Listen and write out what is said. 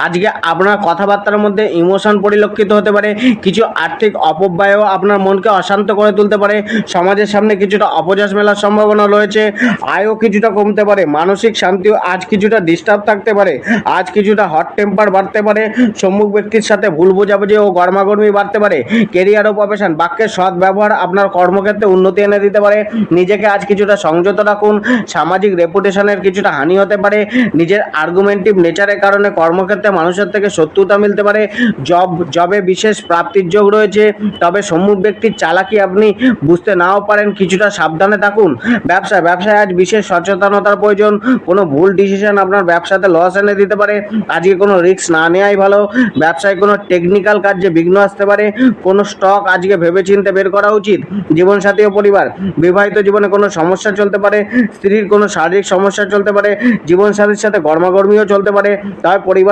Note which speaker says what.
Speaker 1: আজকে আপনার কথাবার্তার মধ্যে ইমোশন পরিলক্ষিত হতে পারে, কিছু আর্থিক অপব্যয়ও আপনার মনকে অশান্ত করে তুলতে পারে, সমাজের সামনে কিছুটা অপযশ মেলার সম্ভাবনা রয়েছে, আয়ও কিছুটা কমতে পারে, মানসিক শান্তিও আজ কিছুটা ডিস্টার্ব থাকতে পারে, আজ কিছুটা হট টেম্পার বাড়তে পারে, সম্মুখ ব্যক্তির সাথে ভুল বোঝাবুঝি ও গরমাগর্মি বাড়তে পারে, কেরিয়ার ও প্রফেশন বাক্যের সৎ ব্যবহার আপনার কর্মক্ষেত্রে উন্নতি এনে দিতে পারে, নিজেকে আজ কিছুটা সংযত রাখুন, সামাজিক রেপুটেশনের কিছুটা হানি হতে পারে, নিজের আর্গুমেন্টিভ নেচারের কারণে কর্মক্ষেত্রে মানুষের থেকে শত্রুতা মিলতে পারে, জবে বিশেষ প্রাপ্তির যোগ রয়েছে, তবে সম্মুখ ব্যক্তির চালাকি আপনি বুঝতে নাও পারেন, কিছুটা সাবধানে থাকুন। ব্যবসায় আজ বিশেষ সচেতনতার প্রয়োজন, কোনো ভুল ডিসিশন আপনার ব্যবসাতে লস এনে দিতে পারে, আজকে কোনো রিস্ক না নেওয়াই ভালো, ব্যবসায় কোনো টেকনিক্যাল কাজে বিঘ্ন আসতে পারে, কোনো স্টক আজকে ভেবেচিন্তে বের করা উচিত। জীবনসাথী ও পরিবার, বিবাহিত জীবনে কোনো সমস্যা চলতে পারে, স্ত্রীর কোনো শারীরিক সমস্যা চলতে পারে, জীবনসাথীর সাথে গরমাগর্মিও চলতে পারে, তবে পরিবার